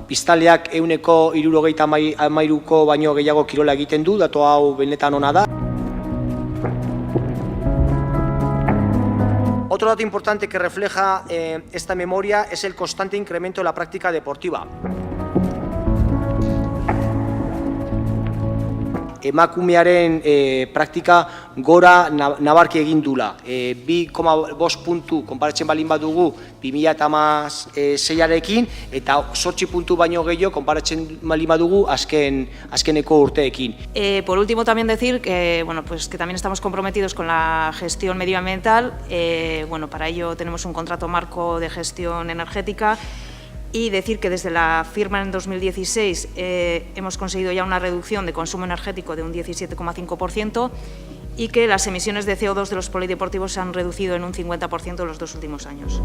biztanleak 173ko baino gehiago kirola egiten du, datu hau benetan ona da. Otro dato importante que refleja esta memoria es el constante incremento de la práctica deportiva. Emakumearen praktika gora nabarki egin dula. 2,5 puntu konparatzen balin badugu 2016arekin eta 8 puntu baino gehiago konparatzen balin badugu azkeneko urteekin. Por último, también decir que, que también estamos comprometidos con la gestión medioambiental. Para ello tenemos un contrato marco de gestión energética. Y decir que desde la firma en 2016 hemos conseguido ya una reducción de consumo energético de un 17,5% y que las emisiones de CO2 de los polideportivos se han reducido en un 50% en los 2 últimos años.